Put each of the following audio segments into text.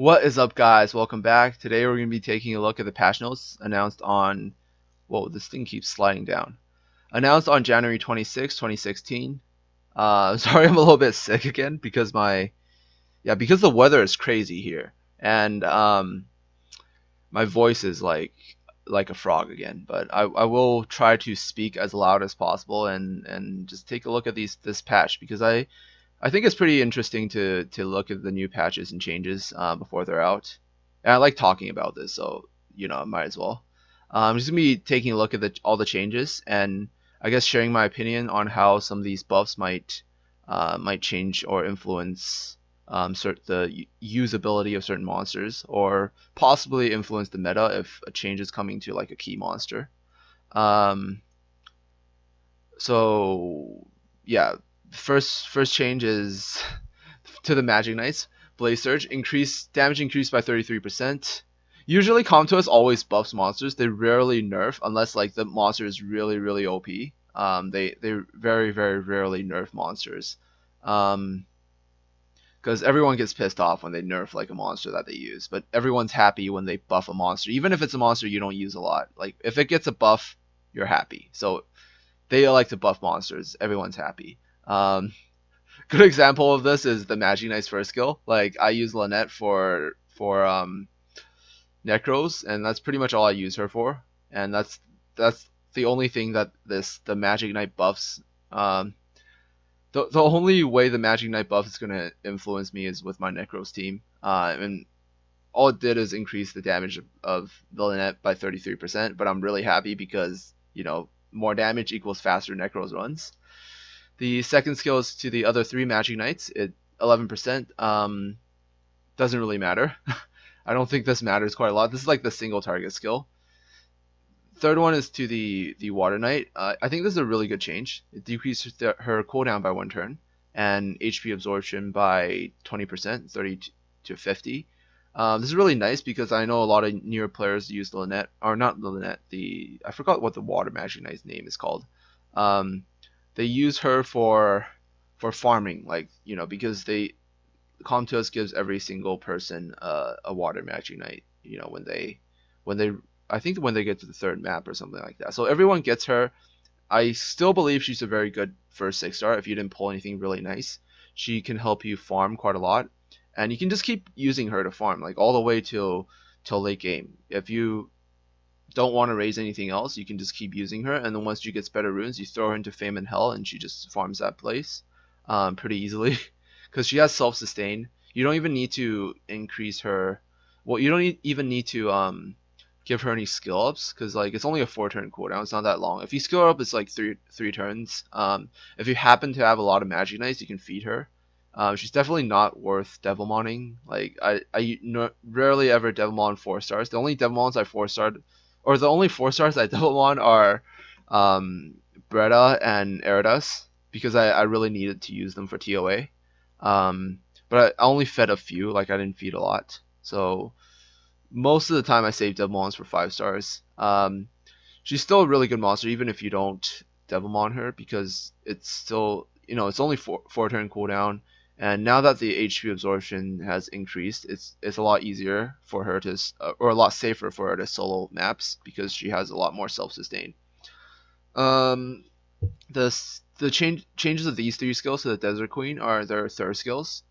What is up, guys? Welcome back. Today we're going to be taking a look at the patch notes announced on. Whoa, this thing keeps sliding down. Announced on January 26, 2016. Sorry, I'm a little bit sick again because because the weather is crazy here, and my voice is like a frog again. But I will try to speak as loud as possible and just take a look at this patch because I think it's pretty interesting to look at the new patches and changes before they're out. And I like talking about this, so I might as well. I'm just gonna be taking a look at all the changes and I guess sharing my opinion on how some of these buffs might change or influence the usability of certain monsters, or possibly influence the meta if a change is coming to like a key monster. Um, so yeah, first change is to the Magic Knights. Blaze Surge damage increased by 33%. Usually Comtos always buffs monsters. They rarely nerf unless like the monster is really OP. They very rarely nerf monsters. Because everyone gets pissed off when they nerf like a monster that they use, but everyone's happy when they buff a monster, even if it's a monster you don't use a lot. Like if it gets a buff, you're happy. So they like to buff monsters. Everyone's happy. Good example of this is the Magic Knight's first skill. Like I use Lynette for Necros, and that's pretty much all I use her for. And that's the only thing that the Magic Knight buffs. The only way the Magic Knight buff is gonna influence me is with my Necros team. And all it did is increase the damage of the Lynette by 33%. But I'm really happy because more damage equals faster Necros runs. The second skill is to the other three Magic Knights. 11%. Doesn't really matter. I don't think this matters quite a lot. This is like the single target skill. Third one is to the Water Knight. I think this is a really good change. It decreases her cooldown by 1 turn and HP absorption by 20%, 30 to 50. This is really nice because I know a lot of newer players use the Lynette, or not the Lynette. I forgot what the Water Magic Knight's name is called. They use her for farming, because Comtos gives every single person a Water Magic Knight. When they I think when they get to the third map or something like that. So everyone gets her. I still believe she's a very good first 6-star. If you didn't pull anything really nice, she can help you farm quite a lot, and you can just keep using her to farm like all the way till late game. If you don't want to raise anything else, you can just keep using her, and then once she gets better runes, you throw her into Fame and Hell, and she just farms that place pretty easily because she has self-sustain. You don't even need to increase her. Well, you don't even need to give her any skill ups because like it's only a 4-turn cooldown. It's not that long. If you skill her up, it's like three turns. If you happen to have a lot of Magic Knights, you can feed her. She's definitely not worth Devilmoning. Like rarely ever Devilmon 4-stars. The only Devilmons I 4-starred, or the only 4-stars I Devilmon are Bretta and Eridas because I really needed to use them for TOA. But I only fed a few. Like I didn't feed a lot. So most of the time I save Devilmons for 5-stars. She's still a really good monster even if you don't Devilmon her because it's still it's only 4-turn cooldown, and now that the HP absorption has increased, it's a lot easier for her to or a lot safer for her to solo maps because she has a lot more self-sustain. The changes of these three skills to the Desert Queen are their third skills.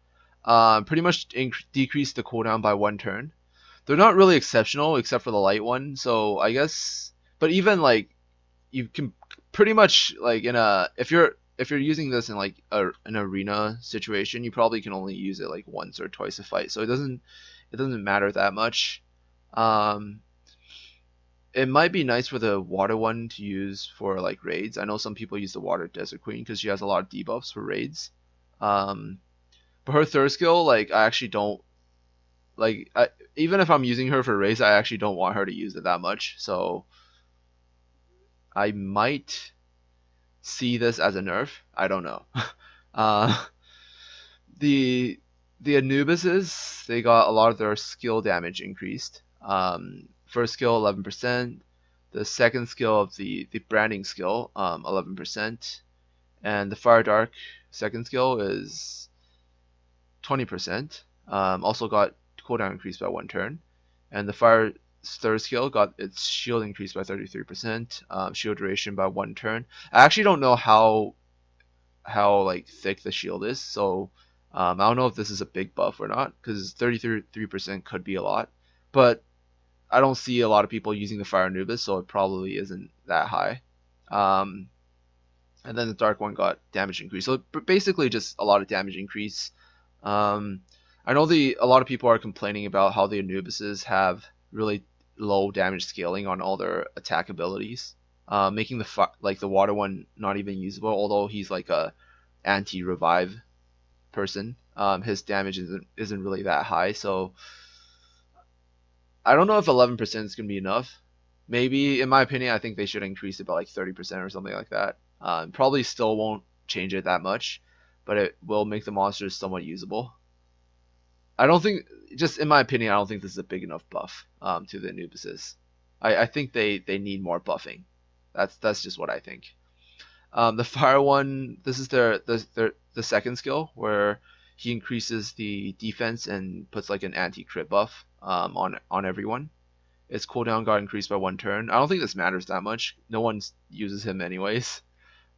Pretty much decrease the cooldown by 1 turn. They're not really exceptional except for the light one, so I guess. But even like you can pretty much like if you're using this in like an arena situation, you probably can only use it like once or twice a fight, so it doesn't matter that much. It might be nice for the water one to use for like raids. I know some people use the water Desert Queen because she has a lot of debuffs for raids. But her third skill, like I actually don't like. Even if I'm using her for raids, I actually don't want her to use it that much. So I might see this as a nerf. I don't know. uh, the Anubises, they got a lot of their skill damage increased. First skill 11%. The second skill of the branding skill 11%, and the Fire Dark second skill is 20%. Also got cooldown increased by 1 turn, and the Fire's third skill got its shield increased by 33%, shield duration by 1 turn. I actually don't know how like thick the shield is, so I don't know if this is a big buff or not, because 33% could be a lot, but I don't see a lot of people using the Fire Anubis, so it probably isn't that high. And then the dark one got damage increase, so basically just a lot of damage increase. I know a lot of people are complaining about how the Anubises have really low damage scaling on all their attack abilities, making the water one not even usable. Although he's like a anti-revive person, his damage isn't really that high. So I don't know if 11% is gonna be enough. Maybe, in my opinion, I think they should increase it by like 30% or something like that. Probably still won't change it that much, but it will make the monsters somewhat usable. I don't think, just in my opinion, I don't think this is a big enough buff to the Anubises. I think they need more buffing. That's just what I think. The fire one, this is the second skill where he increases the defense and puts like an anti-crit buff on everyone. Its cooldown got increased by 1 turn. I don't think this matters that much. No one uses him anyways.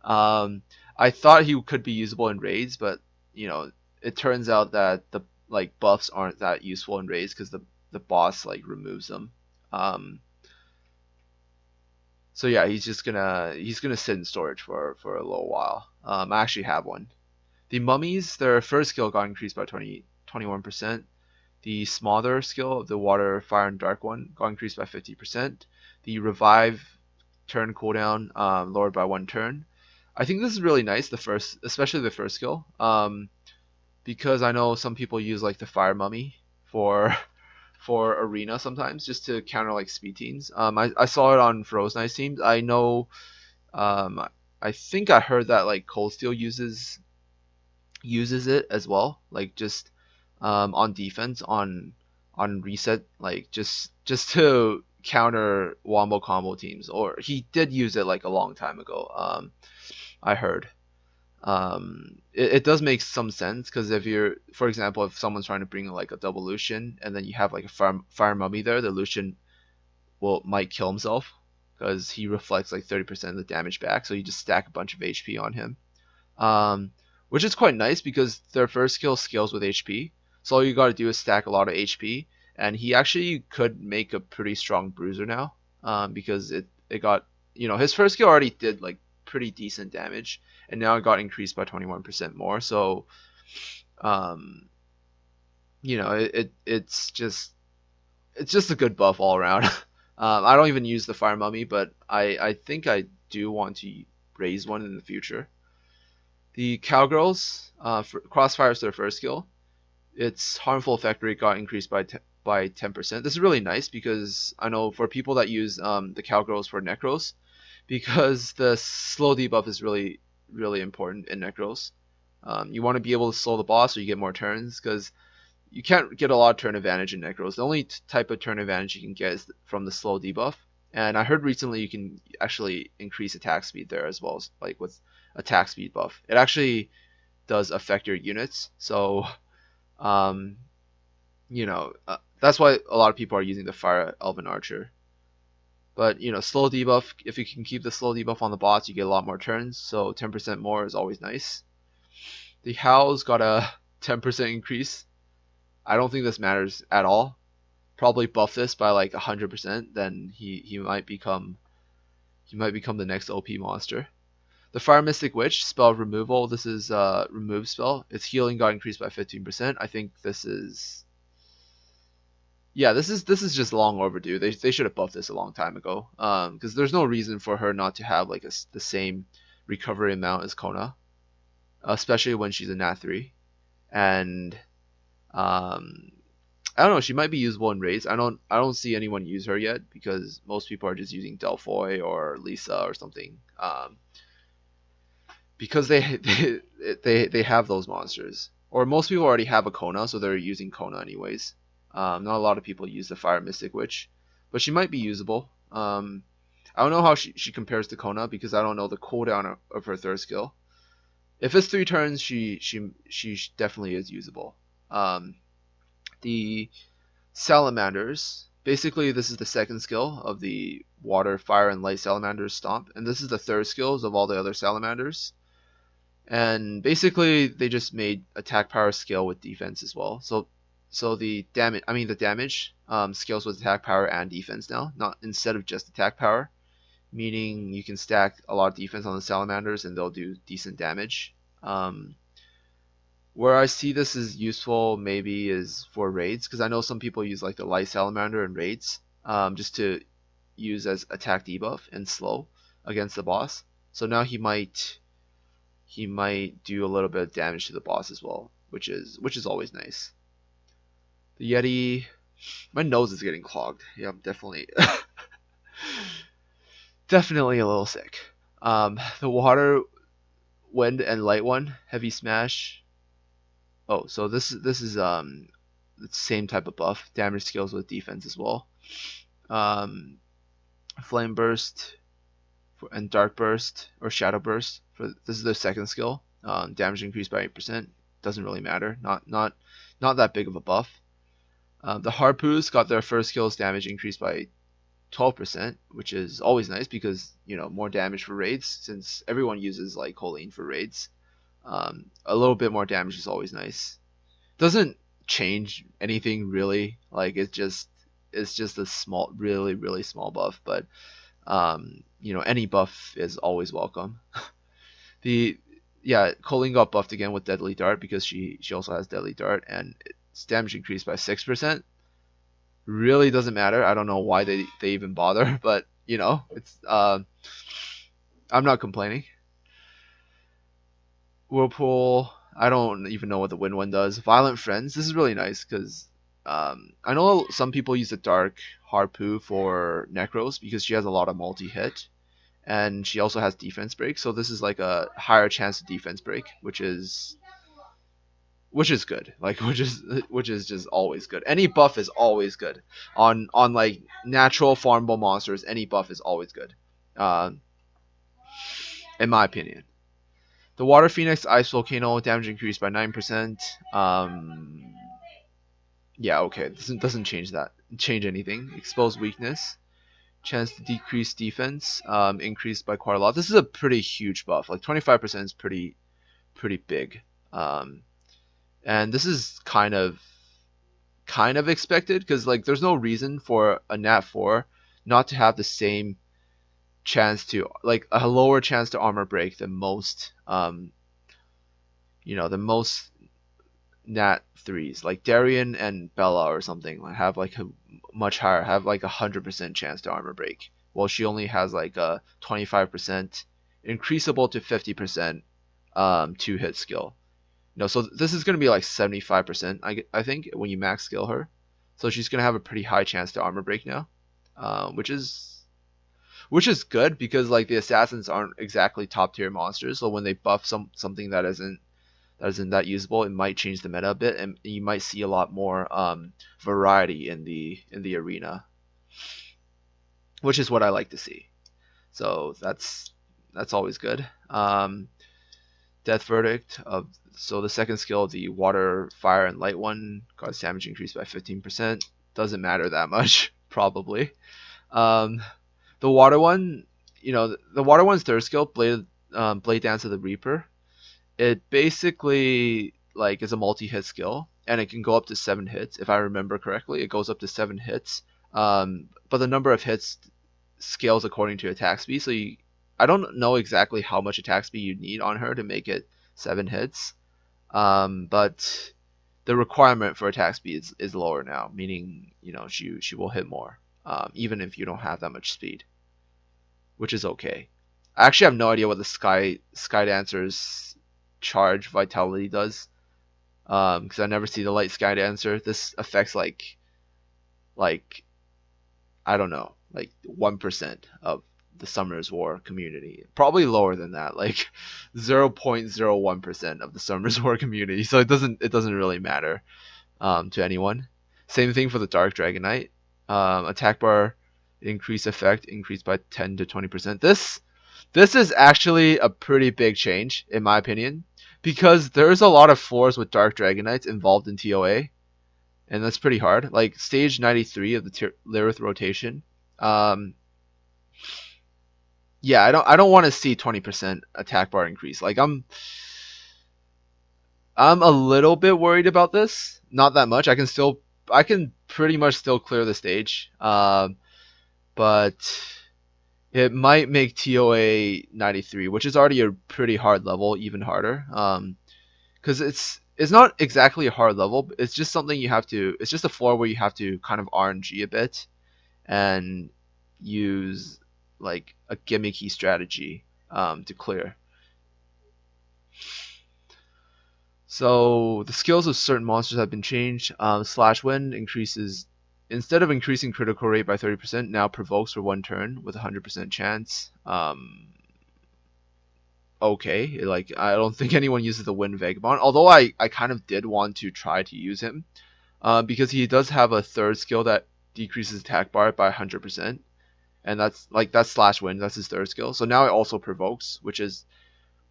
I thought he could be usable in raids, but it turns out that the buffs aren't that useful in raids because the boss removes them. So yeah, he's gonna sit in storage for a little while. I actually have one. The mummies, their first skill got increased by 21%. The smaller skill of the water, fire, and dark one got increased by 50%. The revive turn cooldown lowered by 1 turn. I think this is really nice, especially the first skill, because I know some people use the fire mummy for arena sometimes just to counter speed teams. I saw it on Froze Nice teams. I know, I think I heard that Cold Steel uses it as well, just on defense on reset, just to counter wombo combo teams, or he did use it a long time ago. I heard. It does make some sense, because if you're, for example, if someone's trying to bring a double Lucian and then you have a fire mummy there, the Lucian might kill himself because he reflects 30% of the damage back, so you just stack a bunch of HP on him, which is quite nice because their first skill scales with HP. So all you got to do is stack a lot of HP, and he actually could make a pretty strong bruiser now, because it got, his first skill already did pretty decent damage, and now it got increased by 21% more. So, it's just a good buff all around. I don't even use the fire mummy, but I think I do want to raise one in the future. The cowgirls, crossfire is their first skill. Its harmful effect rate got increased by 10%. This is really nice because I know for people that use the cowgirls for necros, because the slow debuff is really, really important in necros. You want to be able to slow the boss so you get more turns, because you can't get a lot of turn advantage in necros. The only type of turn advantage you can get is from the slow debuff. And I heard recently you can actually increase attack speed there as well, as with attack speed buff. It actually does affect your units, so that's why a lot of people are using the Fire Elven Archer. But slow debuff, if you can keep the slow debuff on the boss, you get a lot more turns, so 10% more is always nice. The Howl's got a 10% increase. I don't think this matters at all. Probably buff this by 100%, then he might become the next OP monster. The Fire Mystic Witch, spell removal. This is a remove spell. Its healing got increased by 15%. I think this is, yeah, this is just long overdue. They should have buffed this a long time ago. Because there's no reason for her not to have the same recovery amount as Kona, especially when she's a Nat 3. And I don't know, she might be usable in raids. I don't see anyone use her yet because most people are just using Delphoy or Lisa or something. Because they have those monsters, or most people already have a Kona, so they're using Kona anyways. Not a lot of people use the Fire Mystic Witch, but she might be usable. I don't know how she compares to Kona because I don't know the cooldown of her third skill. If it's 3 turns, she definitely is usable. The Salamanders. Basically, this is the second skill of the water, fire, and light salamanders stomp, and this is the third skills of all the other salamanders. And basically, they just made attack power scale with defense as well. So the damage scales with attack power and defense now, not instead of just attack power. Meaning you can stack a lot of defense on the salamanders and they'll do decent damage. Where I see this is useful maybe is for raids, because I know some people use like the light salamander in raids, just to use as attack debuff and slow against the boss. So now he might do a little bit of damage to the boss as well, which is always nice. The Yeti, my nose is getting clogged. Yeah, I'm definitely definitely a little sick. The water, wind, and light one, heavy smash. Oh, so this is the same type of buff. Damage scales with defense as well. Flame burst and dark burst or shadow burst. This is their second skill. Damage increased by 8%. Doesn't really matter. Not that big of a buff. The Harpoos got their first skill's damage increased by 12%, which is always nice because, you know, more damage for raids, since everyone uses like Colleen for raids. A little bit more damage is always nice. Doesn't change anything really, like it's just a small, really small buff, but you know, any buff is always welcome. Colleen got buffed again with Deadly Dart because she also has Deadly Dart, and its damage increased by 6%. Really doesn't matter. I don't know why they even bother, but you know, it's I'm not complaining. Whirlpool, I don't even know what the wind one does. Violent Friends, this is really nice because I know some people use the Dark Harpoo for Necros because she has a lot of multi-hit, and she also has defense break, so this is like a higher chance of defense break, which is good. Like which is just always good. Any buff is always good on like natural farmable monsters. Any buff is always good, in my opinion. The Water Phoenix Ice Volcano, damage increased by 9%. Yeah, okay, this doesn't change anything. Exposed weakness, chance to decrease defense, increased by quite a lot. This is a pretty huge buff. Like 25% is pretty big. And this is kind of expected because like there's no reason for a Nat 4 not to have the same chance to, like, a lower chance to armor break than most you know, the most Nat 3s like Darien and Bella or something have like a much higher, have like 100% chance to armor break, while she only has like a 25% increasable to 50% 2-hit skill. No, so this is going to be like 75%, I think, when you max skill her. So she's going to have a pretty high chance to armor break now, which is good because like the assassins aren't exactly top tier monsters. So when they buff something that isn't that usable, it might change the meta a bit, and you might see a lot more variety in the arena, which is what I like to see. So that's always good. Death Verdict of so the second skill, the water, fire, and light one, got its damage increased by 15%. Doesn't matter that much, probably. The water one, you know, the water one's third skill, Blade Dance of the Reaper. It basically like is a multi-hit skill, and it can go up to 7 hits if I remember correctly. It goes up to 7 hits, but the number of hits scales according to attack speed. So I don't know exactly how much attack speed you need on her to make it 7 hits, but the requirement for attack speed is lower now, meaning, you know, she will hit more, even if you don't have that much speed, which is okay. I actually have no idea what the Sky Dancer's charge vitality does, because I never see the light Sky Dancer. This affects like I don't know, like 1% of the Summer's War community, probably lower than that, like 0.01% of the Summer's War community. So it doesn't really matter to anyone. Same thing for the Dark Dragon Knight. Attack bar increase effect increased by 10 to 20%. This is actually a pretty big change in my opinion, because there's a lot of floors with Dark Dragon Knights involved in TOA, and that's pretty hard. Like stage 93 of the Lilith rotation. Um, yeah, I don't want to see 20% attack bar increase. Like I'm a little bit worried about this. Not that much. I can pretty much still clear the stage. But it might make TOA 93, which is already a pretty hard level, even harder. Because it's not exactly a hard level. It's just something you have to. It's just a floor where you have to kind of RNG a bit and use like a gimmicky strategy to clear. So the skills of certain monsters have been changed. Slash Wind increases, instead of increasing critical rate by 30%, now provokes for one turn with a 100% chance. Okay, like I don't think anyone uses the Wind Vagabond, although I kind of did want to try to use him, because he does have a third skill that decreases attack bar by 100%, and that's Slash Wind. That's his third skill. So now it also provokes, which is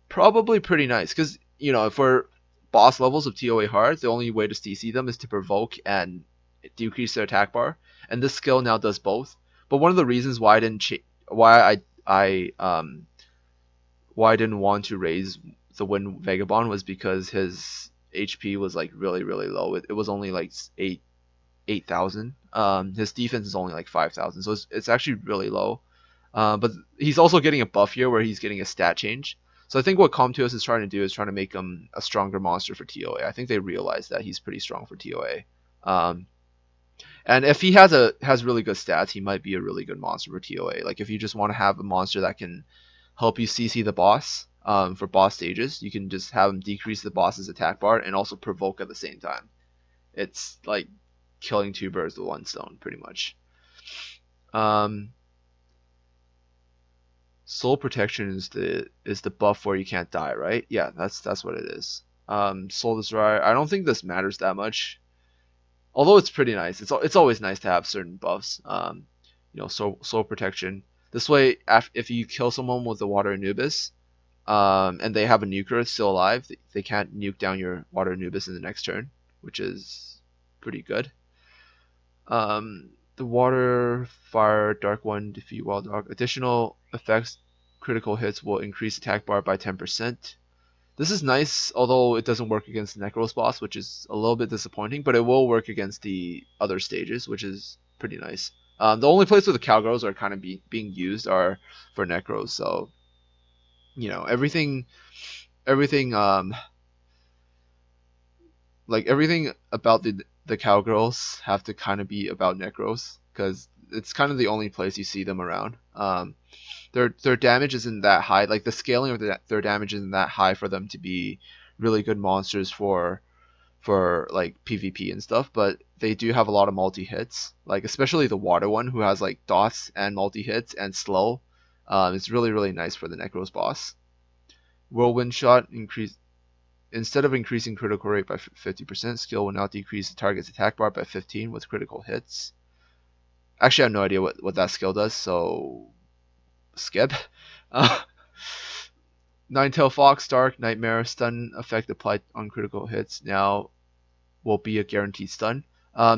probably pretty nice, because if we're boss levels of TOA hard, the only way to CC them is to provoke and decrease their attack bar, and this skill now does both. But one of the reasons why I didn't why I didn't want to raise the Wind Vagabond was because his HP was like really really low. It was only like 8,000. His defense is only like 5,000, so it's actually really low. But he's also getting a buff here where he's getting a stat change. So I think what Comtuos is trying to do is trying to make him a stronger monster for TOA. I think they realize that he's pretty strong for TOA. And if he has really good stats, he might be a really good monster for TOA. Like if you just want to have a monster that can help you CC the boss for boss stages, you can just have him decrease the boss's attack bar and also provoke at the same time. It's like killing two birds with one stone, pretty much. Soul Protection is the buff where you can't die, right? Yeah, that's what it is. Soul Destroyer. I don't think this matters that much, although it's pretty nice. It's always nice to have certain buffs. Soul Protection. This way, if you kill someone with the Water Anubis, and they have a nuker still alive, they can't nuke down your Water Anubis in the next turn, which is pretty good. The Water, Fire, Dark One, Defeat Wild Dog. Additional effects, critical hits will increase attack bar by 10%. This is nice, although it doesn't work against the Necros boss, which is a little bit disappointing, but it will work against the other stages, which is pretty nice. The only place where the Cowgirls are kind of being used are for Necros, so everything like everything about the Cowgirls have to kind of be about Necros, because it's kind of the only place you see them around. Their damage isn't that high. Like the scaling of their damage isn't that high for them to be really good monsters for like PvP and stuff. But they do have a lot of multi hits. Like especially the water one, who has like dots and multi hits and slow. It's really really nice for the Necros boss. Whirlwind Shot increase. Instead of increasing critical rate by 50%, skill will now decrease the target's attack bar by 15 with critical hits. Actually, I have no idea what that skill does, so skip. Nine-Tail Fox, Dark, Nightmare, stun effect applied on critical hits now will be a guaranteed stun.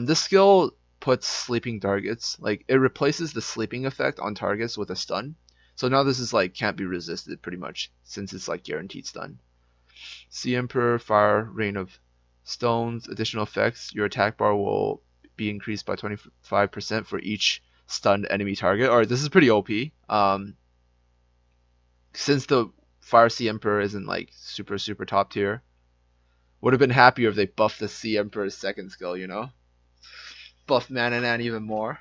This skill puts sleeping targets, like it replaces the sleeping effect on targets with a stun. So now this is like can't be resisted pretty much, since it's like guaranteed stun. Sea Emperor, Fire, Rain of Stones, additional effects. Your attack bar will be increased by 25% for each stunned enemy target. Alright, this is pretty OP. Since the Fire Sea Emperor isn't like super super top tier, would have been happier if they buffed the Sea Emperor's second skill, buff Mananan even more.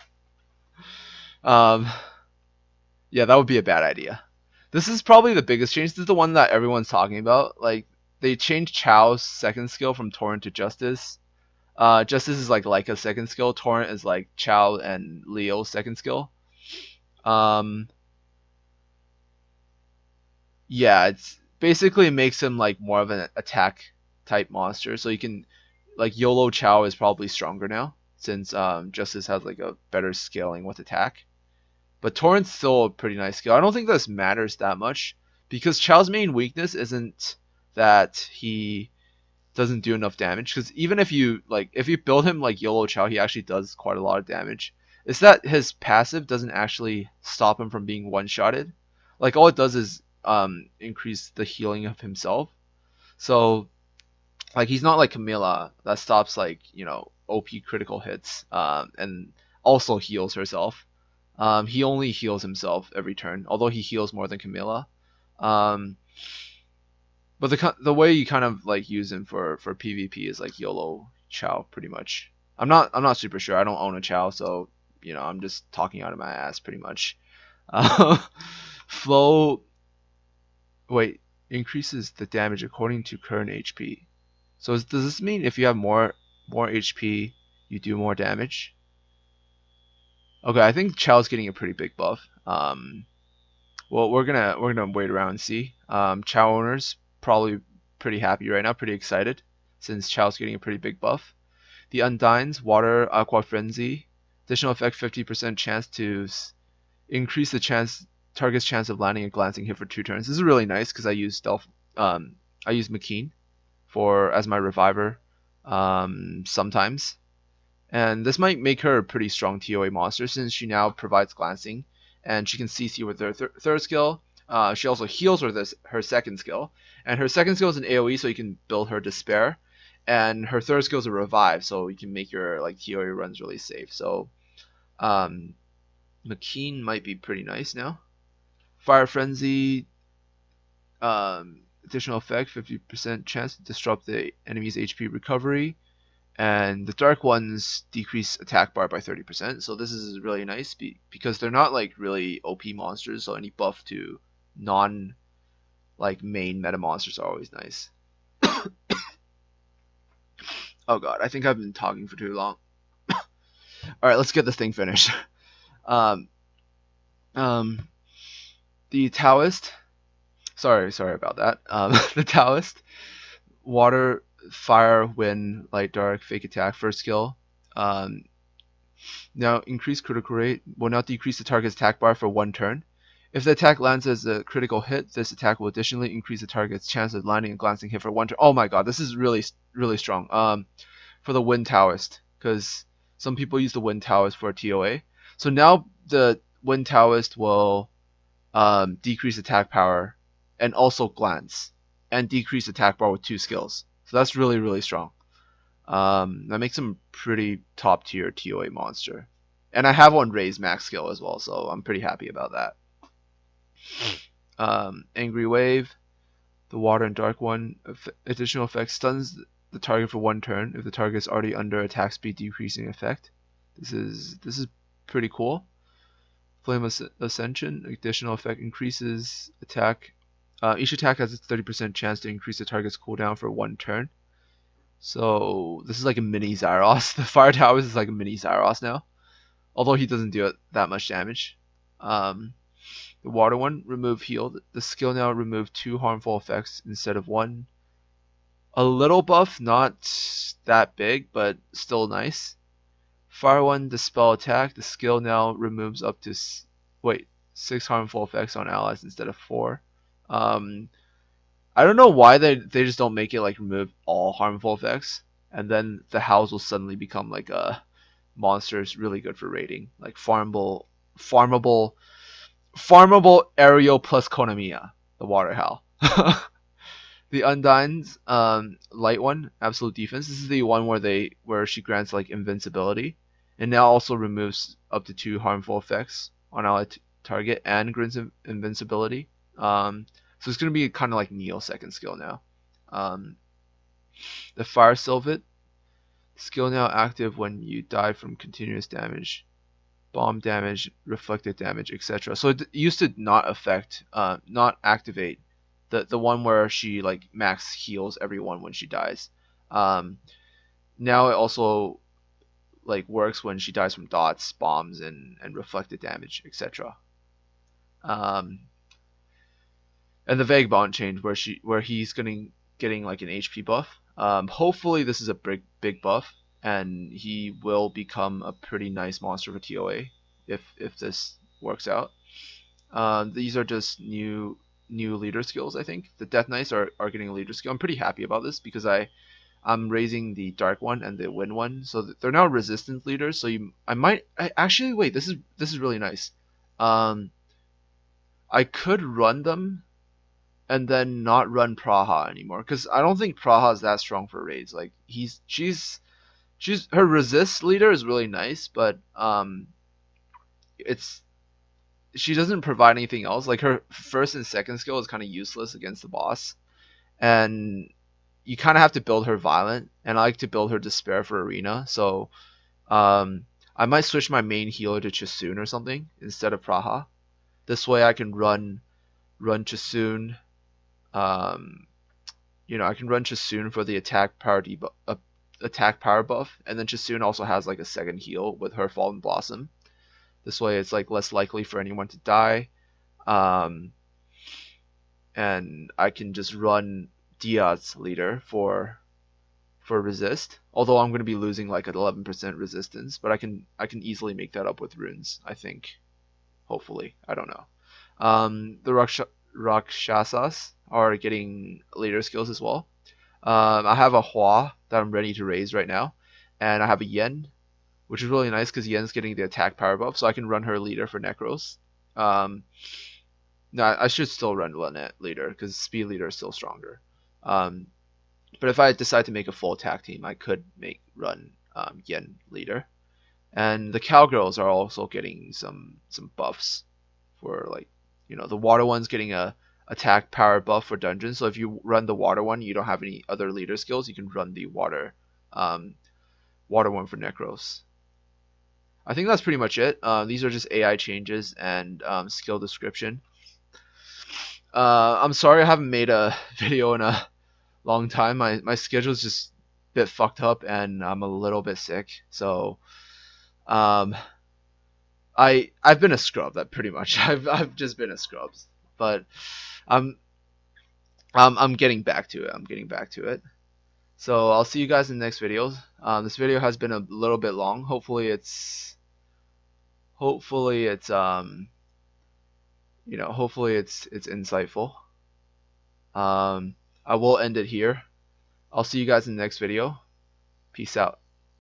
Yeah, that would be a bad idea. This is probably the biggest change. This is the one that everyone's talking about. Like they changed Chao's second skill from Torrent to Justice. Justice is like Leica's second skill. Torrent is like Chao and Leo's second skill. Yeah, it's basically makes him like more of an attack type monster. So you can like YOLO Chao is probably stronger now, since Justice has like a better scaling with attack. But Torrent's still a pretty nice skill. I don't think this matters that much, because Chao's main weakness isn't that he doesn't do enough damage. Because even if you build him like YOLO Chow, he actually does quite a lot of damage. It's that his passive doesn't actually stop him from being one-shotted. Like all it does is increase the healing of himself. So like he's not like Camilla that stops like OP critical hits and also heals herself. He only heals himself every turn, although he heals more than Camilla. Um, but the way you kind of like use him for PvP is like YOLO Chow pretty much. I'm not super sure. I don't own a Chow, so I'm just talking out of my ass pretty much. Uh, Flow wait increases the damage according to current HP. So does this mean if you have more HP, you do more damage? Okay, I think Chow's getting a pretty big buff. Well, we're gonna wait around and see. Chow owners probably pretty happy right now, pretty excited, since Chow's getting a pretty big buff. The Undines, Water, Aqua Frenzy, additional effect 50% chance to increase the target's chance of landing a glancing hit for 2 turns. This is really nice because I use stealth. I use McKean as my reviver sometimes. And this might make her a pretty strong TOA monster since she now provides glancing and she can CC with her third skill. She also heals with her second skill, and her second skill is an AOE, so you can build her Despair, and her third skill is a Revive, so you can make your like TOA runs really safe. So McKean might be pretty nice now. Fire Frenzy, additional effect, 50% chance to disrupt the enemy's HP recovery. And the dark ones decrease attack bar by 30%. So this is really nice because they're not like really OP monsters. So any buff to non like main meta monsters are always nice. Oh god, I think I've been talking for too long. All right, let's get this thing finished. Um, the Taoist. Sorry about that. The Taoist. Water, fire, wind, light, dark, fake attack, first skill. Now, increased critical rate will not decrease the target's attack bar for 1 turn. If the attack lands as a critical hit, this attack will additionally increase the target's chance of landing a glancing hit for 1 turn. Oh my god, this is really, really strong. For the Wind Taoist, because some people use the Wind Taoist for TOA. So now the Wind Taoist will decrease attack power and also glance and decrease attack bar with 2 skills. So that's really, really strong. That makes him pretty top tier TOA monster. And I have one raised max skill as well, so I'm pretty happy about that. Angry Wave, the water and dark one, additional effect stuns the target for 1 turn if the target is already under attack speed decreasing effect. This is pretty cool. Flame Ascension, additional effect increases attack. Each attack has a 30% chance to increase the target's cooldown for 1 turn. So this is like a mini Zyros. The Fire Towers is like a mini Zyros now, although he doesn't do that much damage. The water one, remove heal. The skill now remove 2 harmful effects instead of 1. A little buff, not that big, but still nice. Fire one, dispel attack. The skill now removes up to 6 harmful effects on allies instead of 4. I don't know why they just don't make it like remove all harmful effects, and then the house will suddenly become like a monsters really good for raiding, like farmable aerial plus Konamiya, the water howl. The Undyne's light one, absolute defense. This is the one where she grants like invincibility, and now also removes up to 2 harmful effects on allied target and grants invincibility. So it's gonna be kind of like Neil's second skill now. The Fire Sylphid skill now active when you die from continuous damage, bomb damage, reflected damage, etc. So it used to not activate the one where she like max heals everyone when she dies. Now it also like works when she dies from dots, bombs, and reflected damage, etc. And the Vagabond change where he's getting like an HP buff. Hopefully this is a big buff, and he will become a pretty nice monster for TOA if this works out. These are just new leader skills. I think the Death Knights are getting a leader skill. I'm pretty happy about this because I I'm raising the dark one and the wind one, so they're now resistance leaders. So actually wait. This is really nice. Um, I could run them and then not run Praha anymore because I don't think Praha is that strong for raids. Like she's her resist leader is really nice, but it's she doesn't provide anything else. Like her first and second skill is kind of useless against the boss, and you kind of have to build her violent. And I like to build her despair for arena, so I might switch my main healer to Chasun or something instead of Praha. This way I can run Chasun. Um, I can run Chasun for the attack power buff, and then Chasun also has like a second heal with her Fallen Blossom. This way it's like less likely for anyone to die. Um, and I can just run Diaz leader for resist. Although I'm going to be losing like an 11% resistance, but I can easily make that up with runes. I think, hopefully, I don't know. The Rakshasas are getting leader skills as well. I have a Hua that I'm ready to raise right now, and I have a Yen, which is really nice because Yen's getting the attack power buff, so I can run her leader for Necros. Um, no, I should still run Lynette leader because speed leader is still stronger. Um, but if I decide to make a full attack team, I could run Yen leader. And the cowgirls are also getting some buffs for like the water one's getting a attack power buff for dungeons. So if you run the water one, you don't have any other leader skills, you can run the um, water one for Necros. I think that's pretty much it. These are just AI changes and skill description. I'm sorry I haven't made a video in a long time. My schedule's just a bit fucked up and I'm a little bit sick. So um, I've been a scrub. That pretty much. I've just been a scrub. But I'm I'm getting back to it. I'm getting back to it. So I'll see you guys in the next video. This video has been a little bit long. Hopefully it's insightful. I will end it here. I'll see you guys in the next video. Peace out.